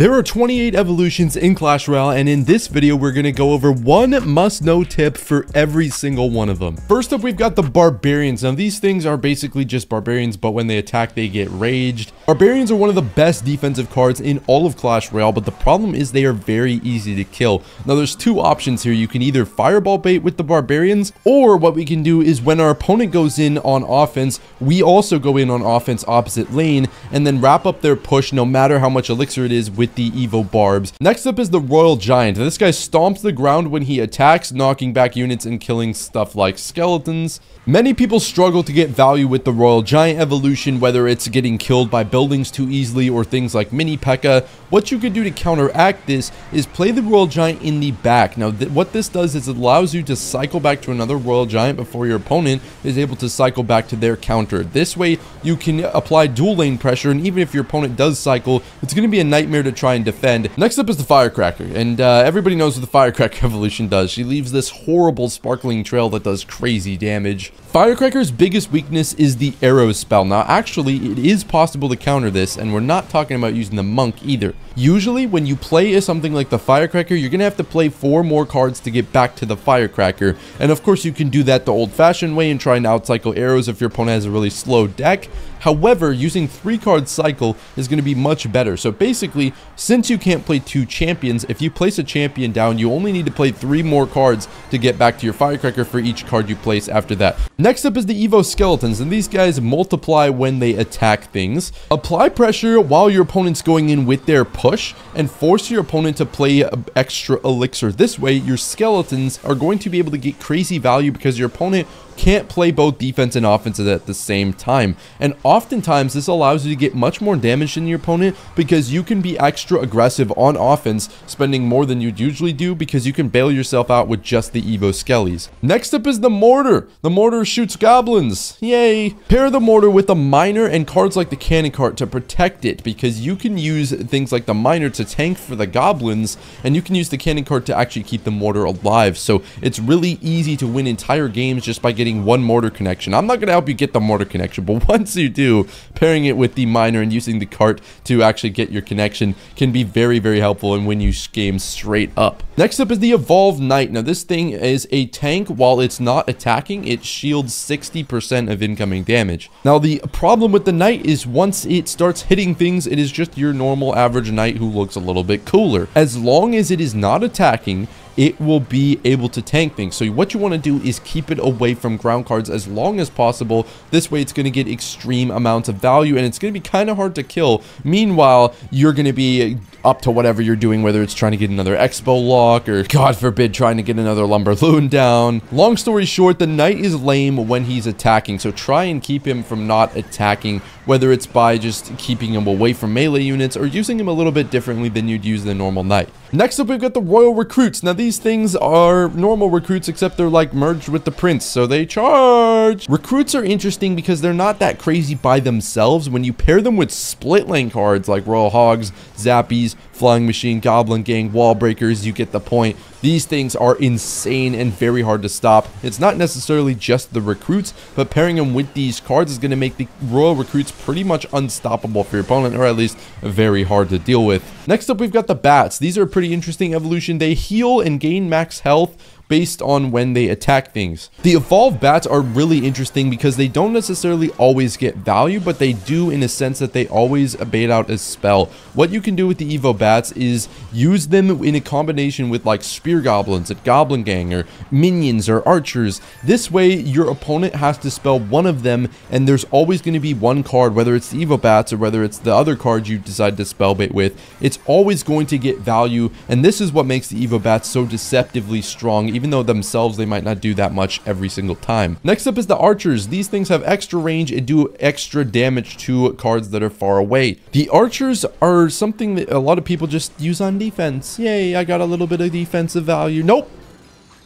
There are 28 evolutions in Clash Royale, and in this video we're going to go over one must-know tip for every single one of them. First up, we've got the Barbarians. Now these things are basically just Barbarians, but when they attack they get raged. Barbarians are one of the best defensive cards in all of Clash Royale, but the problem is they are very easy to kill. Now there's two options here. You can either fireball bait with the Barbarians, or what we can do is when our opponent goes in on offense, we also go in on offense opposite lane, and then wrap up their push no matter how much elixir it is with the Evo Barbs. Next up is the Royal Giant. This guy stomps the ground when he attacks, knocking back units and killing stuff like skeletons. Many people struggle to get value with the Royal Giant evolution, whether it's getting killed by buildings too easily or things like Mini Pekka. What you could do to counteract this is play the Royal Giant in the back. Now what this does is it allows you to cycle back to another Royal Giant before your opponent is able to cycle back to their counter. This way you can apply dual lane pressure, and even if your opponent does cycle, it's going to be a nightmare to try and defend. Next up is the Firecracker, and everybody knows what the Firecracker evolution does. She leaves this horrible sparkling trail that does crazy damage. Firecracker's biggest weakness is the arrow spell. Now actually it is possible to counter this, and we're not talking about using the monk either. Usually when you play something like the Firecracker, you're gonna have to play 4 more cards to get back to the Firecracker, and of course you can do that the old-fashioned way and try and outcycle arrows if your opponent has a really slow deck. However, using 3-card cycle is going to be much better. So basically, since you can't play 2 champions, if you place a champion down, you only need to play 3 more cards to get back to your Firecracker for each card you place after that. Next up is the Evo Skeletons, and these guys multiply when they attack things. Apply pressure while your opponent's going in with their push, and force your opponent to play extra elixir. This way, your skeletons are going to be able to get crazy value because your opponent can't play both defense and offense at the same time. And oftentimes this allows you to get much more damage than your opponent because you can be extra aggressive on offense, spending more than you'd usually do because you can bail yourself out with just the Evo Skellies. Next up is the Mortar. The Mortar shoots goblins. Yay! Pair the Mortar with a Miner and cards like the Cannon card to protect it, because you can use things like the Miner to tank for the goblins, and you can use the Cannon card to actually keep the Mortar alive. So it's really easy to win entire games just by getting one Mortar connection. I'm not going to help you get the Mortar connection, but once you do, pairing it with the Miner and using the cart to actually get your connection can be very, very helpful and win you games straight up. Next up is the Evolved Knight. Now this thing is a tank. While it's not attacking, it shields 60% of incoming damage. Now the problem with the Knight is once it starts hitting things, it is just your normal average Knight who looks a little bit cooler. As long as it is not attacking, it will be able to tank things. So what you want to do is keep it away from ground cards as long as possible. This way it's going to get extreme amounts of value, and it's going to be kind of hard to kill. Meanwhile, you're going to be up to whatever you're doing, whether it's trying to get another Expo lock or, God forbid, trying to get another Lumber Loon down. Long story short, the Knight is lame when he's attacking, so try and keep him from not attacking, whether it's by just keeping him away from melee units or using him a little bit differently than you'd use the normal Knight. Next up, we've got the Royal Recruits. Now these things are normal recruits, except they're like merged with the Prince, so they charge. Recruits are interesting because they're not that crazy by themselves. When you pair them with split lane cards like Royal Hogs, Zappies, Flying Machine, Goblin Gang, Wallbreakers, you get the point. These things are insane and very hard to stop. It's not necessarily just the recruits, but pairing them with these cards is going to make the Royal Recruits pretty much unstoppable for your opponent, or at least very hard to deal with. Next up, we've got the Bats. These are a pretty interesting evolution. They heal and gain max health based on when they attack things. The evolved bats are really interesting because they don't necessarily always get value, but they do in a sense that they always bait out a spell. What you can do with the Evo bats is use them in a combination with like spear goblins at Goblin Gang or minions or archers. This way your opponent has to spell one of them, and there's always going to be one card, whether it's the Evo bats or whether it's the other card you decide to spell bait with. It's always going to get value, and this is what makes the Evo bats so deceptively strong, even though themselves they might not do that much every single time. Next up is the archers. These things have extra range and do extra damage to cards that are far away. The archers are something that a lot of people just use on defense. Yay, I got a little bit of defensive value. Nope.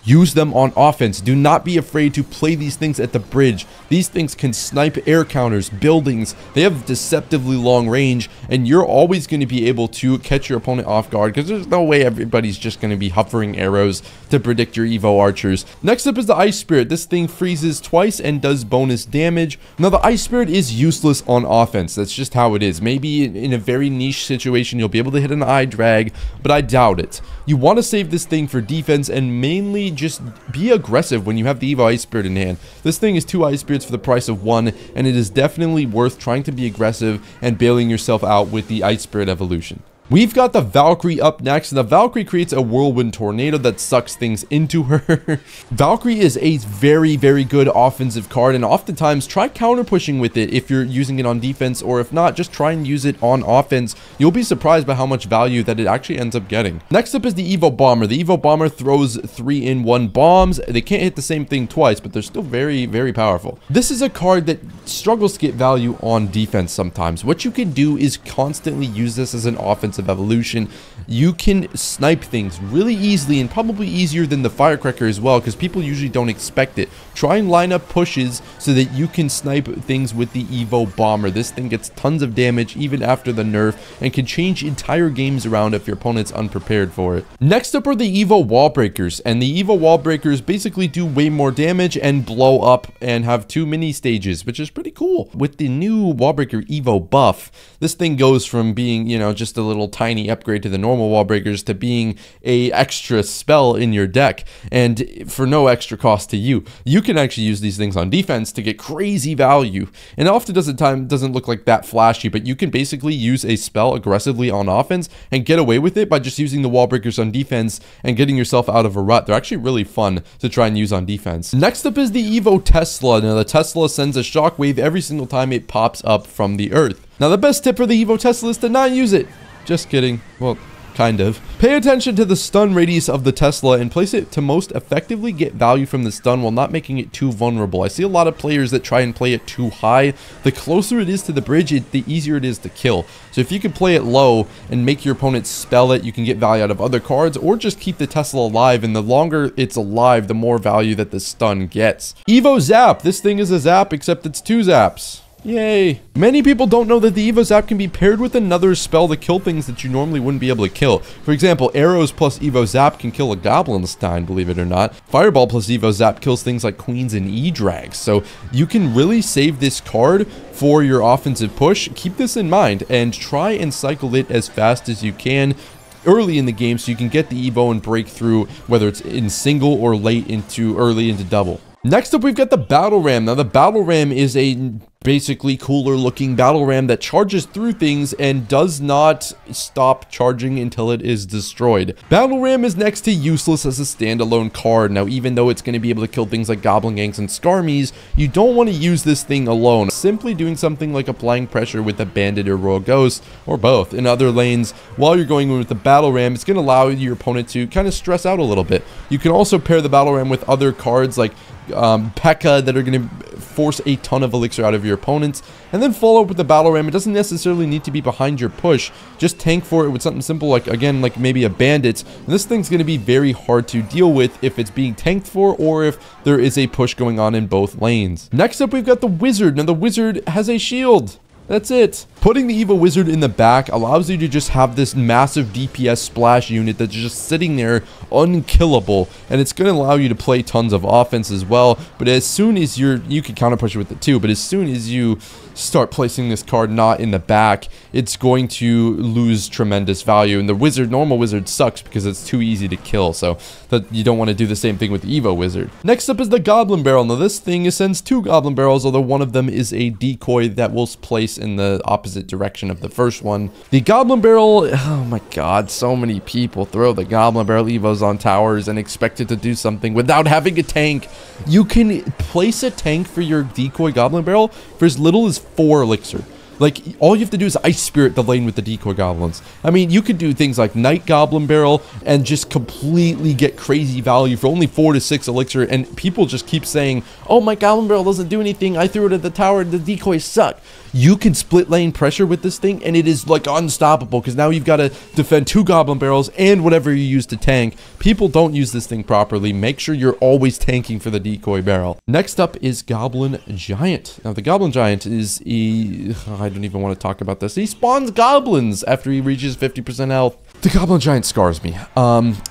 use them on offense. Do not be afraid to play these things at the bridge. These things can snipe air counters, buildings. They have deceptively long range, and you're always going to be able to catch your opponent off guard because there's no way everybody's just going to be hovering arrows to predict your Evo archers. Next up is the Ice Spirit. This thing freezes twice and does bonus damage. Now, the Ice Spirit is useless on offense. That's just how it is. Maybe in a very niche situation, you'll be able to hit an eye drag, but I doubt it. You want to save this thing for defense and mainly just be aggressive when you have the Evo Ice Spirit in hand. This thing is 2 Ice Spirits for the price of 1, and it is definitely worth trying to be aggressive and bailing yourself out with the Ice Spirit evolution. We've got the Valkyrie up next, and the Valkyrie creates a whirlwind tornado that sucks things into her. Valkyrie is a very, very good offensive card, and oftentimes try counter pushing with it if you're using it on defense, or if not, just try and use it on offense. You'll be surprised by how much value that it actually ends up getting. Next up is the Evo Bomber. The Evo Bomber throws 3-in-1 bombs. They can't hit the same thing twice, but they're still very, very powerful. This is a card that struggles to get value on defense sometimes. What you can do is constantly use this as an offensive evolution. You can snipe things really easily, and probably easier than the Firecracker as well, because people usually don't expect it. Try and line up pushes so that you can snipe things with the Evo Bomber. This thing gets tons of damage even after the nerf and can change entire games around if your opponent's unprepared for it. Next up are the Evo Wallbreakers, and the Evo Wallbreakers basically do way more damage and blow up and have 2 mini stages, which is pretty cool. With the new Wallbreaker Evo buff, this thing goes from being, you know, just a little tiny upgrade to the normal Wallbreakers to being a extra spell in your deck, and for no extra cost to you. You can actually use these things on defense to get crazy value, and often doesn't look like that flashy, but you can basically use a spell aggressively on offense and get away with it by just using the Wallbreakers on defense and getting yourself out of a rut. They're actually really fun to try and use on defense. Next up is the Evo Tesla. Now, the Tesla sends a shockwave every single time it pops up from the earth. Now, the best tip for the Evo Tesla is to not use it. Just kidding. Well, kind of. Pay attention to the stun radius of the Tesla and place it to most effectively get value from the stun while not making it too vulnerable. I see a lot of players that try and play it too high. The closer it is to the bridge, the easier it is to kill. So if you can play it low and make your opponent spell it, you can get value out of other cards, or just keep the Tesla alive, and the longer it's alive, the more value that the stun gets. Evo Zap. This thing is a zap, except it's 2 zaps. Yay. Many people don't know that the Evo Zap can be paired with another spell to kill things that you normally wouldn't be able to kill. For example, arrows plus Evo Zap can kill a Goblin Stein, believe it or not. Fireball plus Evo Zap kills things like Queens and E-Drags. So you can really save this card for your offensive push. Keep this in mind and try and cycle it as fast as you can early in the game so you can get the Evo and break through, whether it's in single or early into double. Next up, we've got the Battle Ram. Now, the Battle Ram is a basically cooler looking battle ram that charges through things and does not stop charging until it is destroyed. Battle Ram is next to useless as a standalone card. Now, even though it's going to be able to kill things like Goblin Gangs and Skarmies, you don't want to use this thing alone. Simply doing something like applying pressure with a Bandit or Royal Ghost, or both, in other lanes while you're going in with the Battle Ram, it's going to allow your opponent to kind of stress out a little bit. You can also pair the Battle Ram with other cards like Pekka that are going to force a ton of elixir out of your opponents, and then follow up with the Battle Ram. It doesn't necessarily need to be behind your push. Just tank for it with something simple like, again, like maybe a Bandit. And this thing's going to be very hard to deal with if it's being tanked for, or if there is a push going on in both lanes. Next up, we've got the Wizard. Now, the Wizard has a shield. That's it. Putting the Evo Wizard in the back allows you to just have this massive DPS splash unit that's just sitting there unkillable, and it's going to allow you to play tons of offense as well. But as soon as you can counter push it with it too, but as soon as you start placing this card not in the back, it's going to lose tremendous value. And the normal Wizard sucks because it's too easy to kill, so that you don't want to do the same thing with the Evo Wizard. Next up is the Goblin Barrel. Now, this thing sends 2 Goblin Barrels, although one of them is a decoy that will place in the opposite direction of the first one. The Goblin Barrel, oh my god, so many people throw the Goblin Barrel Evos on towers and expect it to do something without having a tank. You can place a tank for your decoy Goblin Barrel for as little as 4 elixir. Like, all you have to do is Ice Spirit the lane with the decoy goblins. I mean, you could do things like Night Goblin Barrel and just completely get crazy value for only 4 to 6 elixir, and people just keep saying, oh, my Goblin Barrel doesn't do anything, I threw it at the tower, the decoys suck. you can split lane pressure with this thing, and it is like unstoppable, because now you've got to defend 2 Goblin Barrels and whatever you use to tank. People don't use this thing properly. Make sure you're always tanking for the decoy barrel. Next up is Goblin Giant. Now, the Goblin Giant is I don't even want to talk about this. He spawns goblins after he reaches 50% health. The Goblin Giant scars me.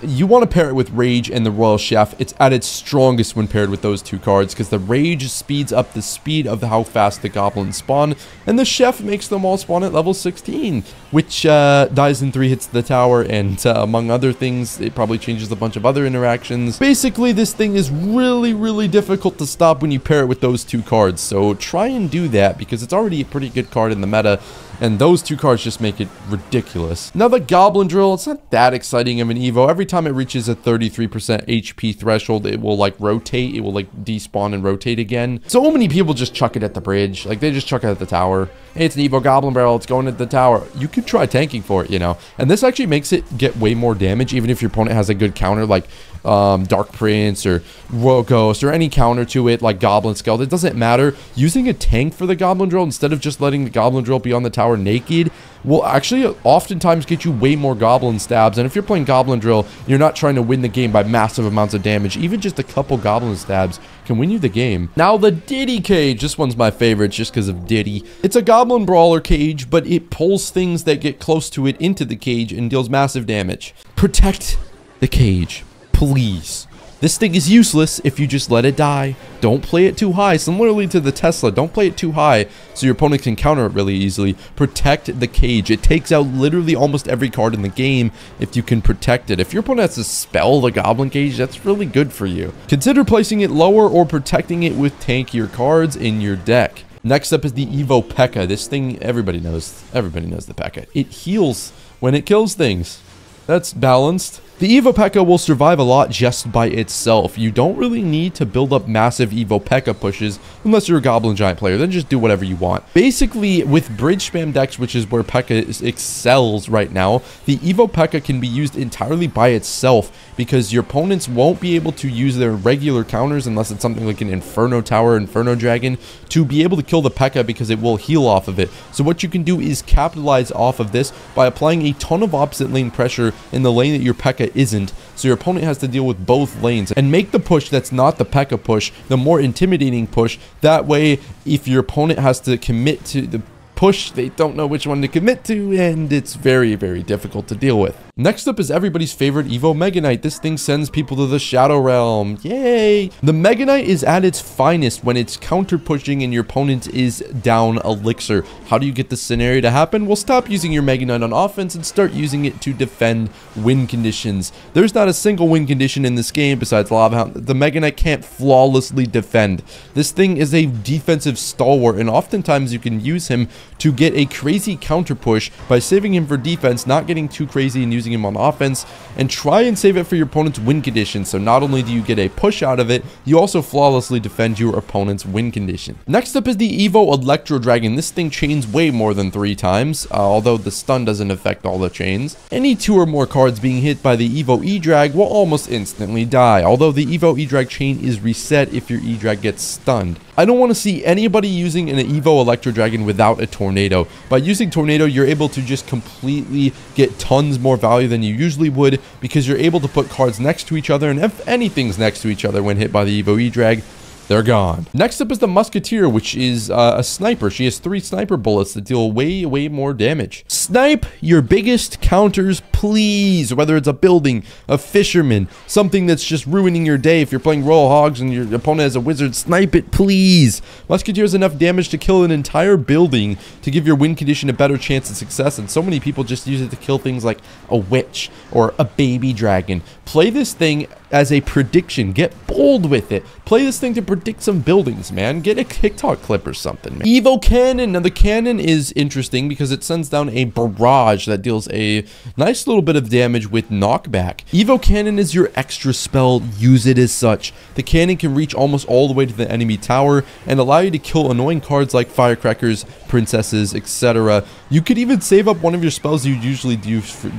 You want to pair it with Rage and the Royal Chef. It's at its strongest when paired with those 2 cards, because the Rage speeds up the speed of how fast the goblins spawn, and the Chef makes them all spawn at level 16, which dies in 3 hits to the tower, and among other things, it probably changes a bunch of other interactions. Basically, this thing is really, really difficult to stop when you pair it with those 2 cards, so try and do that, because it's already a pretty good card in the meta, and those 2 cards just make it ridiculous. Now, the Goblin Drill, it's not that exciting of an Evo. Every time it reaches a 33% HP threshold, it will, like, rotate. It will, like, despawn and rotate again. So many people just chuck it at the bridge. Like, they just chuck it at the tower. Hey, it's an Evo Goblin Barrel. It's going at the tower. You could try tanking for it, you know. And this actually makes it get way more damage, even if your opponent has a good counter, like Dark Prince or Royal Ghost or any counter to it, like Goblin Skeleton. It doesn't matter. Using a tank for the Goblin Drill instead of just letting the Goblin Drill be on the tower naked will actually oftentimes get you way more goblin stabs. And if you're playing Goblin Drill, you're not trying to win the game by massive amounts of damage. Even just a couple goblin stabs can win you the game. Now, the Diddy cage. This one's my favorite just because of Diddy. It's a goblin brawler cage, but it pulls things that get close to it into the cage and deals massive damage. Protect the cage, please. This thing is useless if you just let it die. Don't play it too high. Similarly to the Tesla, don't play it too high so your opponent can counter it really easily. Protect the cage. It takes out literally almost every card in the game if you can protect it. If your opponent has to spell the Goblin Cage, that's really good for you. Consider placing it lower or protecting it with tankier cards in your deck. Next up is the Evo Pekka. This thing, everybody knows the Pekka. It heals when it kills things. That's balanced. The Evo Pekka will survive a lot just by itself. You don't really need to build up massive Evo Pekka pushes unless you're a Goblin Giant player. Then just do whatever you want. Basically, with bridge spam decks, which is where Pekka excels right now, the Evo Pekka can be used entirely by itself because your opponents won't be able to use their regular counters unless it's something like an Inferno Tower, Inferno Dragon, to be able to kill the Pekka because it will heal off of it. So what you can do is capitalize off of this by applying a ton of opposite lane pressure in the lane that your Pekka isn't, so your opponent has to deal with both lanes, and make the push that's not the Pekka push the more intimidating push. That way, if your opponent has to commit to the push, they don't know which one to commit to, and it's very, very difficult to deal with. Next up is everybody's favorite Evo Mega Knight. This thing sends people to the Shadow Realm. Yay! The Mega Knight is at its finest when it's counter pushing and your opponent is down elixir. How do you get this scenario to happen? Well, stop using your Mega Knight on offense and start using it to defend win conditions. There's not a single win condition in this game besides Lava Hound. The Mega Knight can't flawlessly defend. This thing is a defensive stalwart, and oftentimes you can use him to get a crazy counter push by saving him for defense, not getting too crazy and using him on offense, and try and save it for your opponent's win condition. So not only do you get a push out of it, you also flawlessly defend your opponent's win condition. Next up is the Evo Electro Dragon. This thing chains way more than 3 times, although the stun doesn't affect all the chains. Any 2 or more cards being hit by the Evo E-Drag will almost instantly die, although the Evo E-Drag chain is reset if your E-Drag gets stunned. I don't want to see anybody using an Evo Electro Dragon without a Tornado. By using Tornado, you're able to just completely get tons more value than you usually would, because you're able to put cards next to each other, and if anything's next to each other when hit by the Evo E-Drag, they're gone. Next up is the Musketeer, which is a sniper. She has 3 sniper bullets that deal way, way more damage. Snipe your biggest counters, please. Whether it's a building, a fisherman, something that's just ruining your day. If you're playing Royal Hogs and your opponent has a wizard, snipe it, please. Musketeer has enough damage to kill an entire building to give your win condition a better chance of success, and so many people just use it to kill things like a witch or a baby dragon. Play this thing as a prediction. Get bold with it. Play this thing to predict some buildings, man. Get a TikTok clip or something, man. Evo Cannon. Now, the Cannon is interesting because it sends down a barrage that deals a nice little bit of damage with knockback. Evo Cannon is your extra spell. Use it as such. The Cannon can reach almost all the way to the enemy tower and allow you to kill annoying cards like Firecrackers, Princesses, etc. You could even save up one of your spells you'd usually use for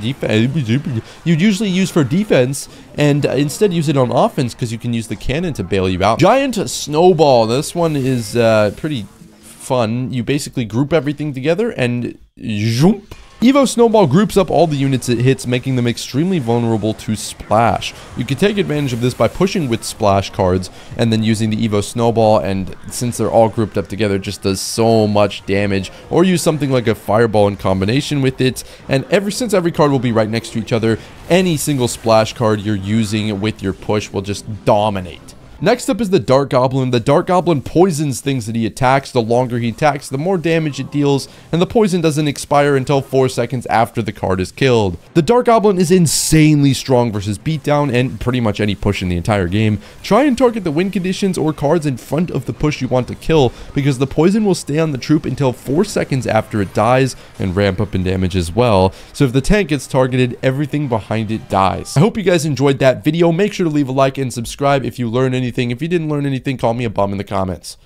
defense, and instead use it on offense because you can use the Cannon to bail you out. Giant Snowball. This one is pretty fun. You basically group everything together and zoom. Evo Snowball groups up all the units it hits, making them extremely vulnerable to splash. You can take advantage of this by pushing with splash cards and then using the Evo Snowball, and since they're all grouped up together, it just does so much damage. Or use something like a Fireball in combination with it, and since every card will be right next to each other, any single splash card you're using with your push will just dominate. Next up is the Dark Goblin. The Dark Goblin poisons things that he attacks. The longer he attacks, the more damage it deals, and the poison doesn't expire until 4 seconds after the card is killed. The Dark Goblin is insanely strong versus beatdown and pretty much any push in the entire game. Try and target the win conditions or cards in front of the push you want to kill, because the poison will stay on the troop until 4 seconds after it dies and ramp up in damage as well. So if the tank gets targeted, everything behind it dies. I hope you guys enjoyed that video. Make sure to leave a like and subscribe if you learned anything. If you didn't learn anything, call me a bum in the comments.